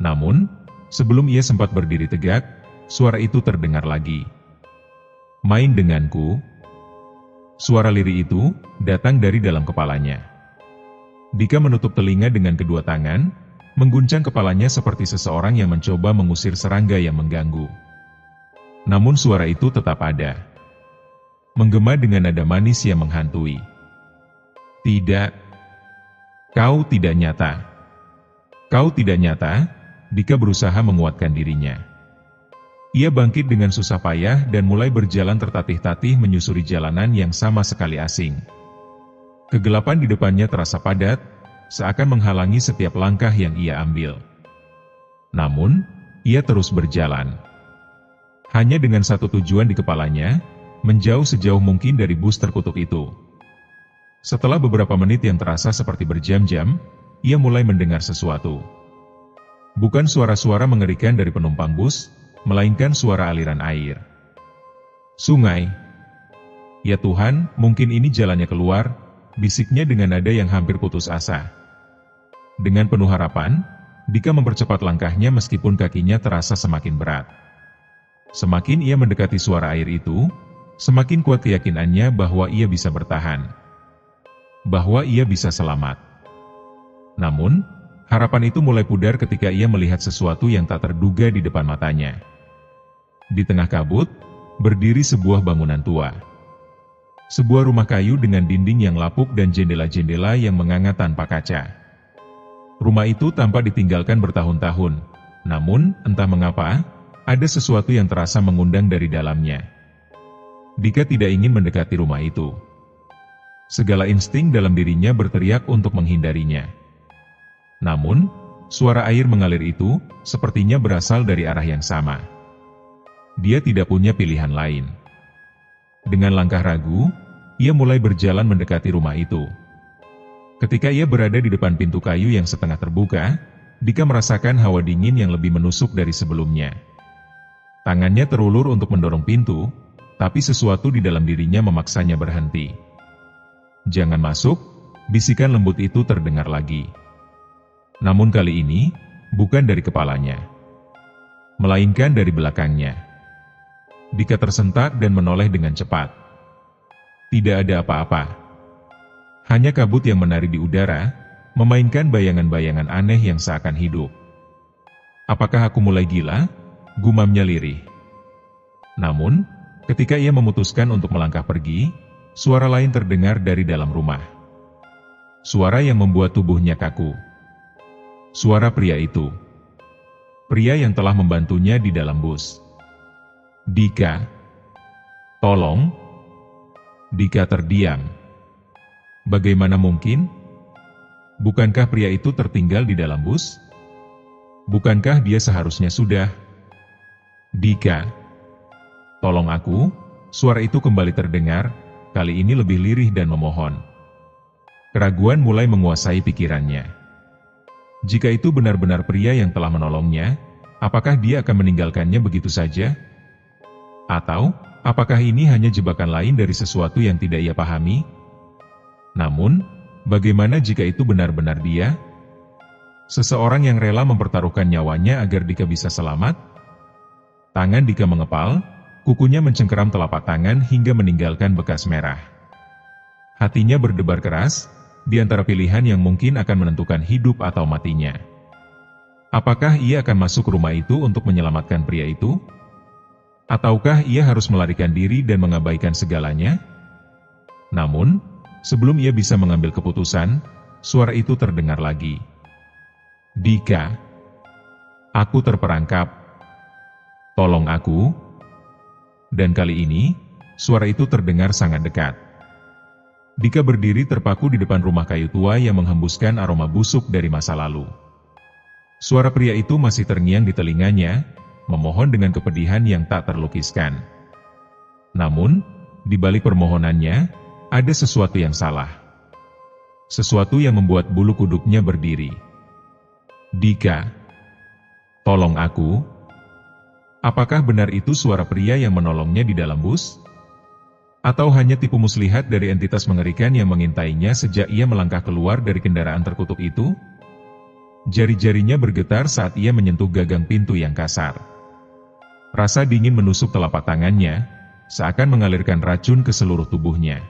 Namun, sebelum ia sempat berdiri tegak, suara itu terdengar lagi. Main denganku. Suara lirih itu datang dari dalam kepalanya. Dika menutup telinga dengan kedua tangan, mengguncang kepalanya seperti seseorang yang mencoba mengusir serangga yang mengganggu. Namun suara itu tetap ada. Menggema dengan nada manis yang menghantui. Tidak. Kau tidak nyata. Kau tidak nyata. Dika berusaha menguatkan dirinya. Ia bangkit dengan susah payah dan mulai berjalan tertatih-tatih menyusuri jalanan yang sama sekali asing. Kegelapan di depannya terasa padat, seakan menghalangi setiap langkah yang ia ambil. Namun, ia terus berjalan. Hanya dengan satu tujuan di kepalanya, menjauh sejauh mungkin dari bus terkutuk itu. Setelah beberapa menit yang terasa seperti berjam-jam, ia mulai mendengar sesuatu. Bukan suara-suara mengerikan dari penumpang bus, melainkan suara aliran air. Sungai. Ya Tuhan, mungkin ini jalannya keluar, bisiknya dengan nada yang hampir putus asa. Dengan penuh harapan, Dika mempercepat langkahnya meskipun kakinya terasa semakin berat. Semakin ia mendekati suara air itu, semakin kuat keyakinannya bahwa ia bisa bertahan. Bahwa ia bisa selamat. Namun, harapan itu mulai pudar ketika ia melihat sesuatu yang tak terduga di depan matanya. Di tengah kabut, berdiri sebuah bangunan tua. Sebuah rumah kayu dengan dinding yang lapuk dan jendela-jendela yang menganga tanpa kaca. Rumah itu tampak ditinggalkan bertahun-tahun, namun entah mengapa, ada sesuatu yang terasa mengundang dari dalamnya. Dika tidak ingin mendekati rumah itu. Segala insting dalam dirinya berteriak untuk menghindarinya. Namun, suara air mengalir itu sepertinya berasal dari arah yang sama. Dia tidak punya pilihan lain. Dengan langkah ragu, ia mulai berjalan mendekati rumah itu. Ketika ia berada di depan pintu kayu yang setengah terbuka, Dika merasakan hawa dingin yang lebih menusuk dari sebelumnya. Tangannya terulur untuk mendorong pintu, tapi sesuatu di dalam dirinya memaksanya berhenti. "Jangan masuk," bisikan lembut itu terdengar lagi. Namun kali ini, bukan dari kepalanya, melainkan dari belakangnya. Dika tersentak dan menoleh dengan cepat. Tidak ada apa-apa. Hanya kabut yang menari di udara, memainkan bayangan-bayangan aneh yang seakan hidup. "Apakah aku mulai gila?" gumamnya lirih. Namun, ketika ia memutuskan untuk melangkah pergi, suara lain terdengar dari dalam rumah. Suara yang membuat tubuhnya kaku. Suara pria itu. Pria yang telah membantunya di dalam bus. "Dika, tolong." Dika terdiam. Bagaimana mungkin? Bukankah pria itu tertinggal di dalam bus? Bukankah dia seharusnya sudah? "Dika, tolong aku." Suara itu kembali terdengar, kali ini lebih lirih dan memohon. Keraguan mulai menguasai pikirannya. Jika itu benar-benar pria yang telah menolongnya, apakah dia akan meninggalkannya begitu saja? Atau, apakah ini hanya jebakan lain dari sesuatu yang tidak ia pahami? Namun, bagaimana jika itu benar-benar dia? Seseorang yang rela mempertaruhkan nyawanya agar Dika bisa selamat? Tangan Dika mengepal, kukunya mencengkeram telapak tangan hingga meninggalkan bekas merah. Hatinya berdebar keras, di antara pilihan yang mungkin akan menentukan hidup atau matinya. Apakah ia akan masuk rumah itu untuk menyelamatkan pria itu? Ataukah ia harus melarikan diri dan mengabaikan segalanya? Namun, sebelum ia bisa mengambil keputusan, suara itu terdengar lagi. "Dika, aku terperangkap. Tolong aku." Dan kali ini, suara itu terdengar sangat dekat. Dika berdiri terpaku di depan rumah kayu tua yang menghembuskan aroma busuk dari masa lalu. Suara pria itu masih terngiang di telinganya, memohon dengan kepedihan yang tak terlukiskan. Namun, di balik permohonannya, ada sesuatu yang salah. Sesuatu yang membuat bulu kuduknya berdiri. "Dika, tolong aku." Apakah benar itu suara pria yang menolongnya di dalam bus? Atau hanya tipu muslihat dari entitas mengerikan yang mengintainya sejak ia melangkah keluar dari kendaraan terkutuk itu? Jari-jarinya bergetar saat ia menyentuh gagang pintu yang kasar. Rasa dingin menusuk telapak tangannya, seakan mengalirkan racun ke seluruh tubuhnya.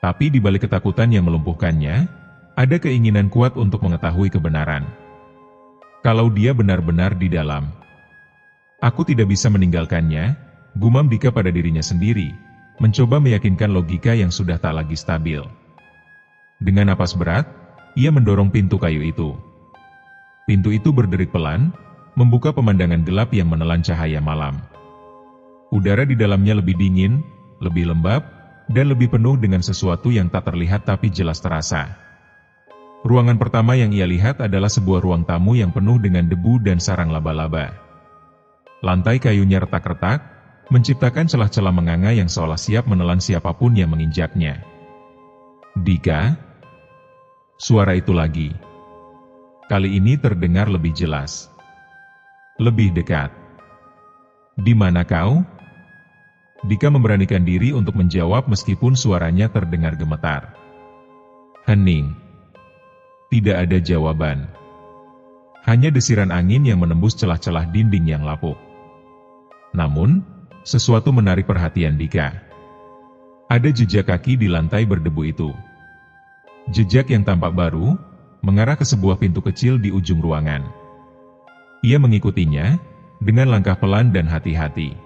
Tapi di balik ketakutan yang melumpuhkannya, ada keinginan kuat untuk mengetahui kebenaran. Kalau dia benar-benar di dalam. "Aku tidak bisa meninggalkannya," gumam Dika pada dirinya sendiri, mencoba meyakinkan logika yang sudah tak lagi stabil. Dengan napas berat, ia mendorong pintu kayu itu. Pintu itu berderit pelan, membuka pemandangan gelap yang menelan cahaya malam. Udara di dalamnya lebih dingin, lebih lembab, dan lebih penuh dengan sesuatu yang tak terlihat tapi jelas terasa. Ruangan pertama yang ia lihat adalah sebuah ruang tamu yang penuh dengan debu dan sarang laba-laba. Lantai kayunya retak-retak, menciptakan celah-celah menganga yang seolah siap menelan siapapun yang menginjaknya. "Dika?" Suara itu lagi. Kali ini terdengar lebih jelas. Lebih dekat. "Di mana kau?" Dika memberanikan diri untuk menjawab meskipun suaranya terdengar gemetar. Hening. Tidak ada jawaban. Hanya desiran angin yang menembus celah-celah dinding yang lapuk. Namun, sesuatu menarik perhatian Dika. Ada jejak kaki di lantai berdebu itu. Jejak yang tampak baru, mengarah ke sebuah pintu kecil di ujung ruangan. Ia mengikutinya, dengan langkah pelan dan hati-hati.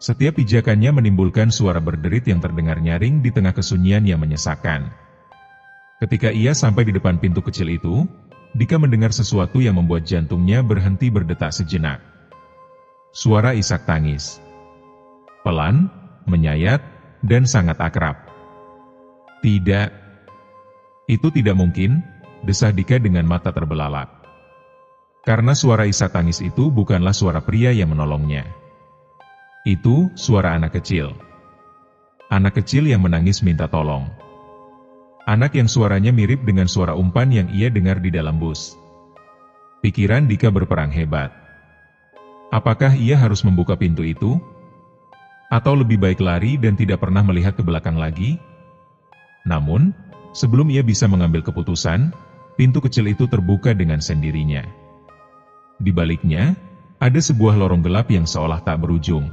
Setiap pijakannya menimbulkan suara berderit yang terdengar nyaring di tengah kesunyian yang menyesakkan. Ketika ia sampai di depan pintu kecil itu, Dika mendengar sesuatu yang membuat jantungnya berhenti berdetak sejenak. Suara isak tangis. Pelan, menyayat, dan sangat akrab. Tidak. Itu tidak mungkin, desah Dika dengan mata terbelalak. Karena suara isak tangis itu bukanlah suara pria yang menolongnya. Itu suara anak kecil. Anak kecil yang menangis minta tolong. Anak yang suaranya mirip dengan suara umpan yang ia dengar di dalam bus. Pikiran Dika berperang hebat. Apakah ia harus membuka pintu itu? Atau lebih baik lari dan tidak pernah melihat ke belakang lagi? Namun, sebelum ia bisa mengambil keputusan, pintu kecil itu terbuka dengan sendirinya. Di baliknya, ada sebuah lorong gelap yang seolah tak berujung.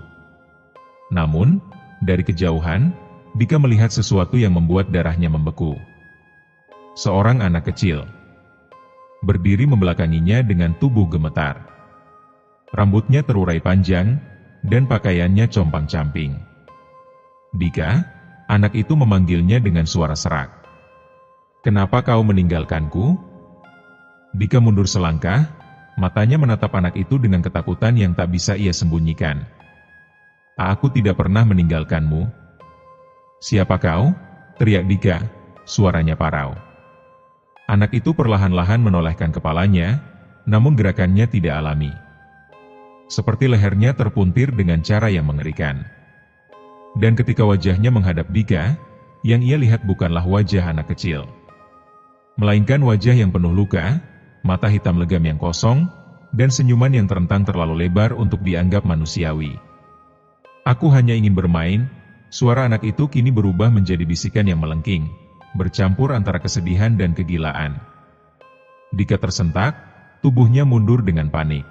Namun, dari kejauhan, Dika melihat sesuatu yang membuat darahnya membeku. Seorang anak kecil berdiri membelakanginya dengan tubuh gemetar. Rambutnya terurai panjang, dan pakaiannya compang-camping. Dika, anak itu memanggilnya dengan suara serak. "Kenapa kau meninggalkanku?" Dika mundur selangkah, matanya menatap anak itu dengan ketakutan yang tak bisa ia sembunyikan. "Aku tidak pernah meninggalkanmu." "Siapa kau?" teriak Dika, suaranya parau. Anak itu perlahan-lahan menolehkan kepalanya, namun gerakannya tidak alami. Seperti lehernya terpuntir dengan cara yang mengerikan. Dan ketika wajahnya menghadap Dika, yang ia lihat bukanlah wajah anak kecil, melainkan wajah yang penuh luka, mata hitam legam yang kosong, dan senyuman yang terentang terlalu lebar untuk dianggap manusiawi. "Aku hanya ingin bermain." Suara anak itu kini berubah menjadi bisikan yang melengking, bercampur antara kesedihan dan kegilaan. Dika tersentak, tubuhnya mundur dengan panik.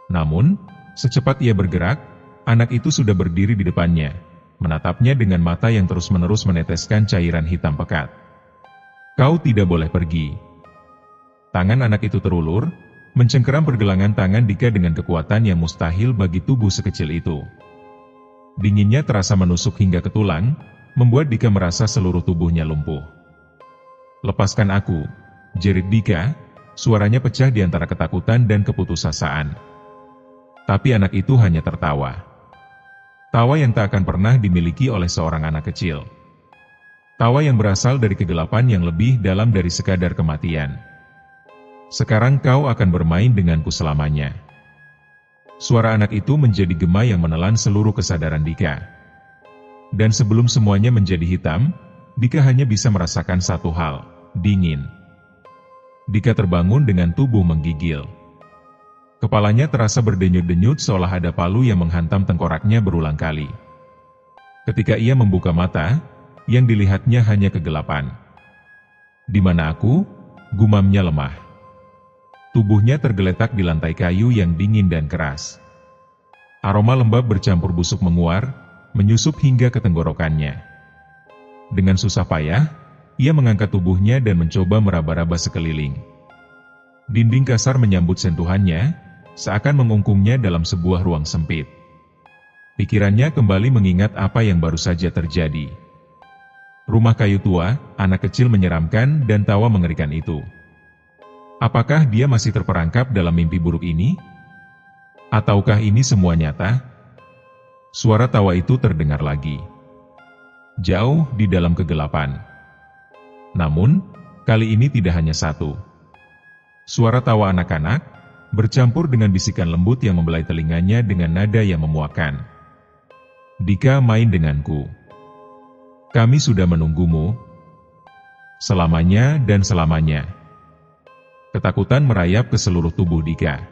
Namun, secepat ia bergerak, anak itu sudah berdiri di depannya, menatapnya dengan mata yang terus-menerus meneteskan cairan hitam pekat. "Kau tidak boleh pergi." Tangan anak itu terulur, mencengkeram pergelangan tangan Dika dengan kekuatan yang mustahil bagi tubuh sekecil itu. Dinginnya terasa menusuk hingga ke tulang, membuat Dika merasa seluruh tubuhnya lumpuh. "Lepaskan aku," jerit Dika, suaranya pecah di antara ketakutan dan keputusasaan. Tapi anak itu hanya tertawa. Tawa yang tak akan pernah dimiliki oleh seorang anak kecil. Tawa yang berasal dari kegelapan yang lebih dalam dari sekadar kematian. "Sekarang kau akan bermain denganku selamanya." Suara anak itu menjadi gema yang menelan seluruh kesadaran Dika. Dan sebelum semuanya menjadi hitam, Dika hanya bisa merasakan satu hal, dingin. Dika terbangun dengan tubuh menggigil. Kepalanya terasa berdenyut-denyut seolah ada palu yang menghantam tengkoraknya berulang kali. Ketika ia membuka mata, yang dilihatnya hanya kegelapan. "Di mana aku?" gumamnya lemah. Tubuhnya tergeletak di lantai kayu yang dingin dan keras. Aroma lembab bercampur busuk menguar, menyusup hingga ke tenggorokannya. Dengan susah payah, ia mengangkat tubuhnya dan mencoba meraba-raba sekeliling. Dinding kasar menyambut sentuhannya, seakan mengungkungnya dalam sebuah ruang sempit. Pikirannya kembali mengingat apa yang baru saja terjadi. Rumah kayu tua, anak kecil menyeramkan dan tawa mengerikan itu. Apakah dia masih terperangkap dalam mimpi buruk ini? Ataukah ini semua nyata? Suara tawa itu terdengar lagi. Jauh di dalam kegelapan. Namun, kali ini tidak hanya satu. Suara tawa anak-anak, bercampur dengan bisikan lembut yang membelai telinganya dengan nada yang memuakkan. "Dika, main denganku. Kami sudah menunggumu. Selamanya dan selamanya." Ketakutan merayap ke seluruh tubuh Dika.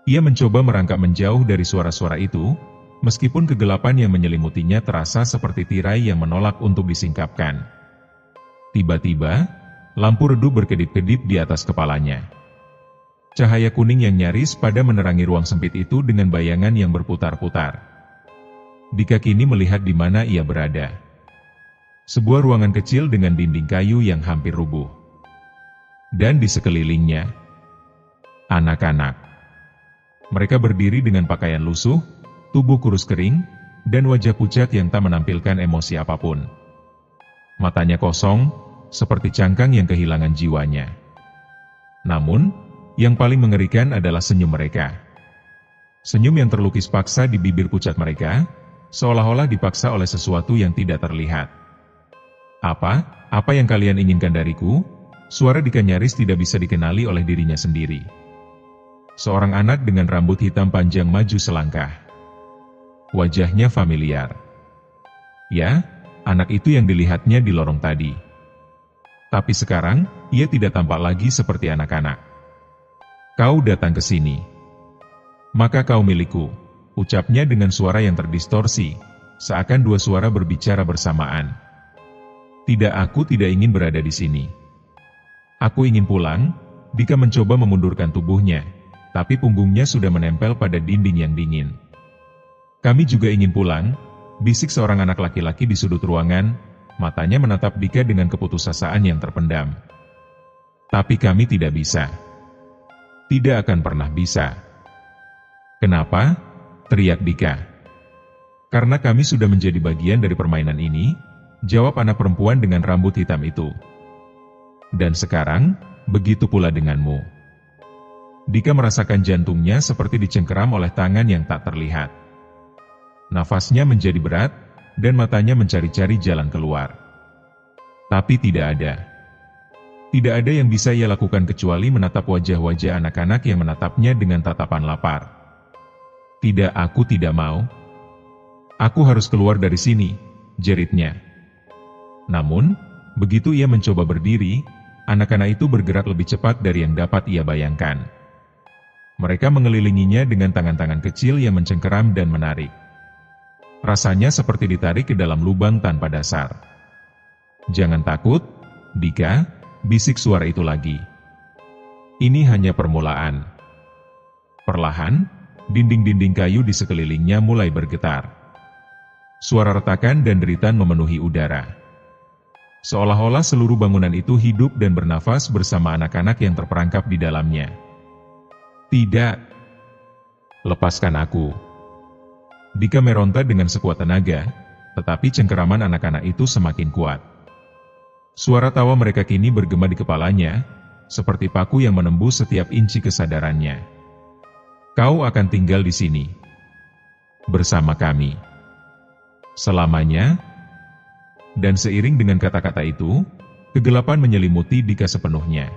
Ia mencoba merangkak menjauh dari suara-suara itu, meskipun kegelapan yang menyelimutinya terasa seperti tirai yang menolak untuk disingkapkan. Tiba-tiba, lampu redup berkedip-kedip di atas kepalanya. Cahaya kuning yang nyaris pada menerangi ruang sempit itu dengan bayangan yang berputar-putar. Dika kini melihat di mana ia berada. Sebuah ruangan kecil dengan dinding kayu yang hampir rubuh. Dan di sekelilingnya, anak-anak. Mereka berdiri dengan pakaian lusuh, tubuh kurus kering, dan wajah pucat yang tak menampilkan emosi apapun. Matanya kosong, seperti cangkang yang kehilangan jiwanya. Namun, yang paling mengerikan adalah senyum mereka. Senyum yang terlukis paksa di bibir pucat mereka, seolah-olah dipaksa oleh sesuatu yang tidak terlihat. Apa? Apa yang kalian inginkan dariku? Suara Dika nyaris tidak bisa dikenali oleh dirinya sendiri. Seorang anak dengan rambut hitam panjang maju selangkah. Wajahnya familiar. Ya, anak itu yang dilihatnya di lorong tadi. Tapi sekarang, ia tidak tampak lagi seperti anak-anak. Kau datang ke sini. Maka kau milikku, ucapnya dengan suara yang terdistorsi, seakan dua suara berbicara bersamaan. Tidak, aku tidak ingin berada di sini. Aku ingin pulang. Dika mencoba memundurkan tubuhnya, tapi punggungnya sudah menempel pada dinding yang dingin. Kami juga ingin pulang, bisik seorang anak laki-laki di sudut ruangan, matanya menatap Dika dengan keputusasaan yang terpendam. Tapi kami tidak bisa. Tidak akan pernah bisa. Kenapa? Teriak Dika. Karena kami sudah menjadi bagian dari permainan ini, jawab anak perempuan dengan rambut hitam itu. Dan sekarang, begitu pula denganmu. Dika merasakan jantungnya seperti dicengkeram oleh tangan yang tak terlihat. Nafasnya menjadi berat, dan matanya mencari-cari jalan keluar. Tapi tidak ada. Tidak ada yang bisa ia lakukan kecuali menatap wajah-wajah anak-anak yang menatapnya dengan tatapan lapar. Tidak, aku tidak mau. Aku harus keluar dari sini, jeritnya. Namun, begitu ia mencoba berdiri, anak-anak itu bergerak lebih cepat dari yang dapat ia bayangkan. Mereka mengelilinginya dengan tangan-tangan kecil yang mencengkeram dan menarik. Rasanya seperti ditarik ke dalam lubang tanpa dasar. Jangan takut, Dika, bisik suara itu lagi. Ini hanya permulaan. Perlahan, dinding-dinding kayu di sekelilingnya mulai bergetar. Suara retakan dan deritan memenuhi udara. Seolah-olah seluruh bangunan itu hidup dan bernafas bersama anak-anak yang terperangkap di dalamnya. Tidak. Lepaskan aku. Dika meronta dengan sekuat tenaga, tetapi cengkeraman anak-anak itu semakin kuat. Suara tawa mereka kini bergema di kepalanya, seperti paku yang menembus setiap inci kesadarannya. Kau akan tinggal di sini. Bersama kami. Selamanya. Dan seiring dengan kata-kata itu, kegelapan menyelimuti Dika sepenuhnya.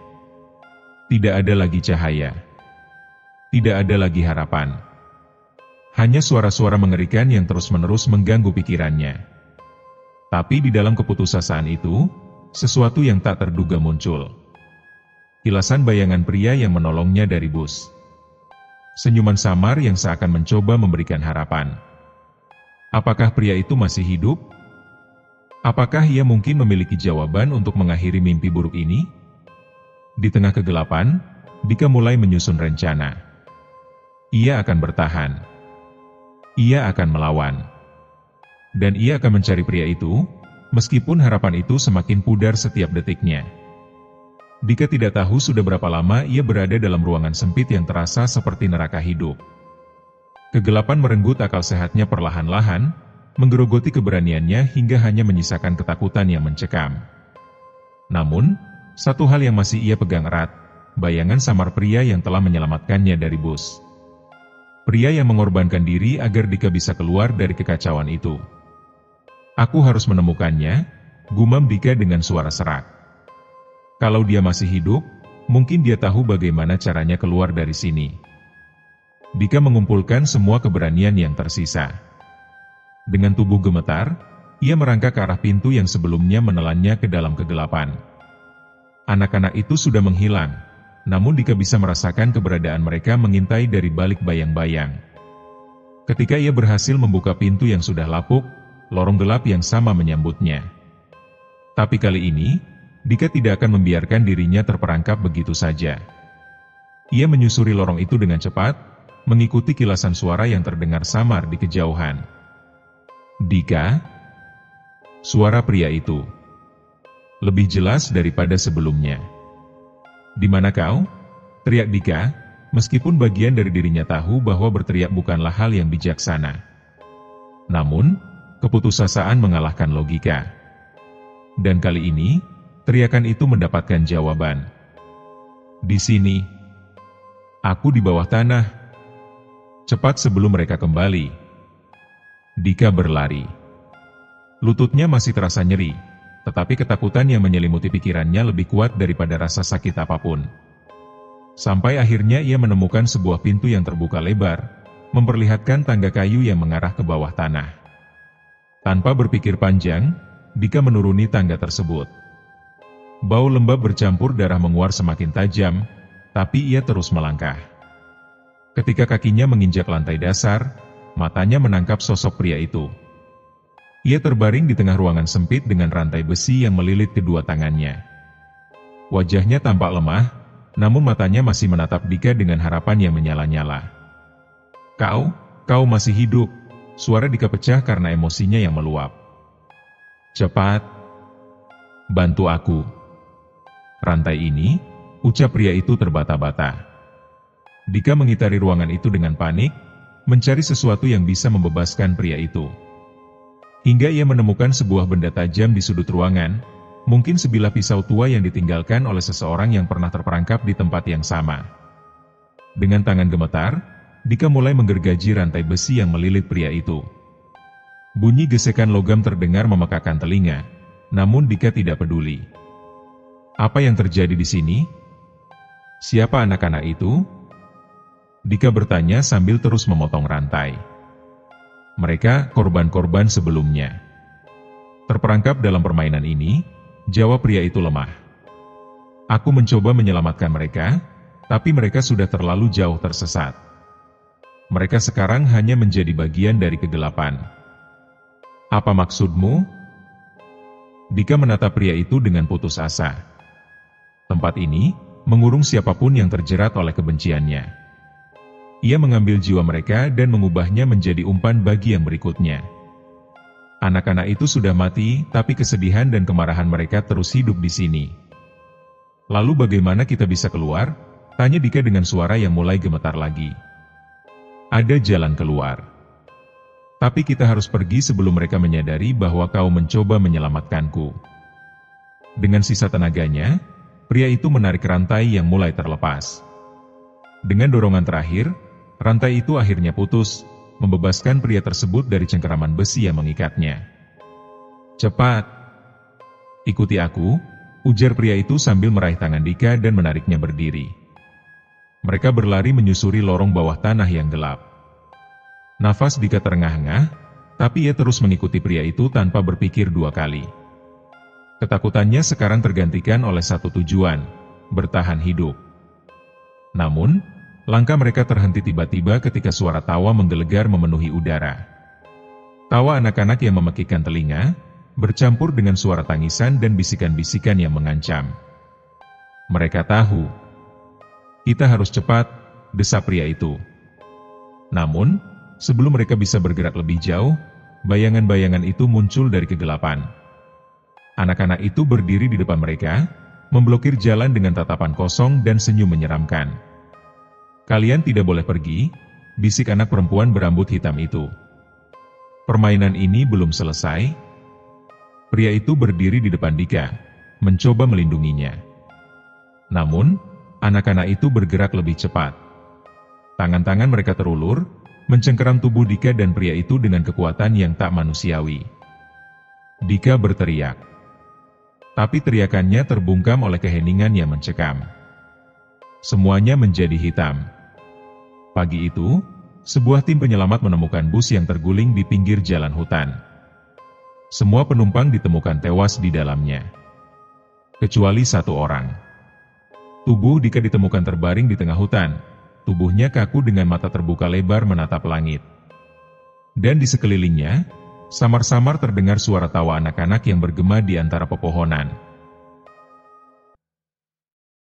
Tidak ada lagi cahaya. Tidak ada lagi harapan. Hanya suara-suara mengerikan yang terus-menerus mengganggu pikirannya. Tapi di dalam keputusasaan itu, sesuatu yang tak terduga muncul. Kilasan bayangan pria yang menolongnya dari bus. Senyuman samar yang seakan mencoba memberikan harapan. Apakah pria itu masih hidup? Apakah ia mungkin memiliki jawaban untuk mengakhiri mimpi buruk ini? Di tengah kegelapan, Dika mulai menyusun rencana. Ia akan bertahan. Ia akan melawan. Dan ia akan mencari pria itu, meskipun harapan itu semakin pudar setiap detiknya. Dika tidak tahu sudah berapa lama ia berada dalam ruangan sempit yang terasa seperti neraka hidup. Kegelapan merenggut akal sehatnya perlahan-lahan, menggerogoti keberaniannya hingga hanya menyisakan ketakutan yang mencekam. Namun, satu hal yang masih ia pegang erat, bayangan samar pria yang telah menyelamatkannya dari bus. Pria yang mengorbankan diri agar Dika bisa keluar dari kekacauan itu. Aku harus menemukannya, gumam Dika dengan suara serak. Kalau dia masih hidup, mungkin dia tahu bagaimana caranya keluar dari sini. Dika mengumpulkan semua keberanian yang tersisa. Dengan tubuh gemetar, ia merangkak ke arah pintu yang sebelumnya menelannya ke dalam kegelapan. Anak-anak itu sudah menghilang, namun Dika bisa merasakan keberadaan mereka mengintai dari balik bayang-bayang. Ketika ia berhasil membuka pintu yang sudah lapuk, lorong gelap yang sama menyambutnya. Tapi kali ini, Dika tidak akan membiarkan dirinya terperangkap begitu saja. Ia menyusuri lorong itu dengan cepat, mengikuti kilasan suara yang terdengar samar di kejauhan. Dika? Suara pria itu lebih jelas daripada sebelumnya. Di mana kau? Teriak Dika, meskipun bagian dari dirinya tahu bahwa berteriak bukanlah hal yang bijaksana. Namun, keputusasaan mengalahkan logika. Dan kali ini, teriakan itu mendapatkan jawaban. Di sini. Aku di bawah tanah. Cepat sebelum mereka kembali. Dika berlari. Lututnya masih terasa nyeri, tetapi ketakutan yang menyelimuti pikirannya lebih kuat daripada rasa sakit apapun. Sampai akhirnya ia menemukan sebuah pintu yang terbuka lebar, memperlihatkan tangga kayu yang mengarah ke bawah tanah. Tanpa berpikir panjang, Dika menuruni tangga tersebut. Bau lembab bercampur darah menguar semakin tajam, tapi ia terus melangkah. Ketika kakinya menginjak lantai dasar, matanya menangkap sosok pria itu. Ia terbaring di tengah ruangan sempit dengan rantai besi yang melilit kedua tangannya. Wajahnya tampak lemah, namun matanya masih menatap Dika dengan harapan yang menyala-nyala. Kau masih hidup, suara Dika pecah karena emosinya yang meluap. Cepat, bantu aku. Rantai ini, ucap pria itu terbata-bata. Dika mengitari ruangan itu dengan panik, mencari sesuatu yang bisa membebaskan pria itu. Hingga ia menemukan sebuah benda tajam di sudut ruangan, mungkin sebilah pisau tua yang ditinggalkan oleh seseorang yang pernah terperangkap di tempat yang sama. Dengan tangan gemetar, Dika mulai menggergaji rantai besi yang melilit pria itu. Bunyi gesekan logam terdengar memekakan telinga, namun Dika tidak peduli. Apa yang terjadi di sini? Siapa anak-anak itu? Dika bertanya sambil terus memotong rantai. Mereka korban-korban sebelumnya. Terperangkap dalam permainan ini, jawab pria itu lemah. Aku mencoba menyelamatkan mereka, tapi mereka sudah terlalu jauh tersesat. Mereka sekarang hanya menjadi bagian dari kegelapan. Apa maksudmu? Dika menatap pria itu dengan putus asa. Tempat ini mengurung siapapun yang terjerat oleh kebenciannya. Ia mengambil jiwa mereka dan mengubahnya menjadi umpan bagi yang berikutnya. Anak-anak itu sudah mati, tapi kesedihan dan kemarahan mereka terus hidup di sini. Lalu bagaimana kita bisa keluar? Tanya Dika dengan suara yang mulai gemetar lagi. Ada jalan keluar. Tapi kita harus pergi sebelum mereka menyadari bahwa kau mencoba menyelamatkanku. Dengan sisa tenaganya, pria itu menarik rantai yang mulai terlepas. Dengan dorongan terakhir, rantai itu akhirnya putus, membebaskan pria tersebut dari cengkeraman besi yang mengikatnya. Cepat! Ikuti aku, ujar pria itu sambil meraih tangan Dika dan menariknya berdiri. Mereka berlari menyusuri lorong bawah tanah yang gelap. Nafas Dika terengah-engah, tapi ia terus mengikuti pria itu tanpa berpikir dua kali. Ketakutannya sekarang tergantikan oleh satu tujuan, bertahan hidup. Namun, langkah mereka terhenti tiba-tiba ketika suara tawa menggelegar memenuhi udara. Tawa anak-anak yang memekikkan telinga, bercampur dengan suara tangisan dan bisikan-bisikan yang mengancam. Mereka tahu. Kita harus cepat, desa pria itu. Namun, sebelum mereka bisa bergerak lebih jauh, bayangan-bayangan itu muncul dari kegelapan. Anak-anak itu berdiri di depan mereka, memblokir jalan dengan tatapan kosong dan senyum menyeramkan. Kalian tidak boleh pergi, bisik anak perempuan berambut hitam itu. Permainan ini belum selesai. Pria itu berdiri di depan Dika, mencoba melindunginya. Namun, anak-anak itu bergerak lebih cepat. Tangan-tangan mereka terulur, mencengkeram tubuh Dika dan pria itu dengan kekuatan yang tak manusiawi. Dika berteriak. Tapi teriakannya terbungkam oleh keheningan yang mencekam. Semuanya menjadi hitam. Pagi itu, sebuah tim penyelamat menemukan bus yang terguling di pinggir jalan hutan. Semua penumpang ditemukan tewas di dalamnya. Kecuali satu orang. Tubuh Dika ditemukan terbaring di tengah hutan. Tubuhnya kaku dengan mata terbuka lebar menatap langit. Dan di sekelilingnya, samar-samar terdengar suara tawa anak-anak yang bergema di antara pepohonan.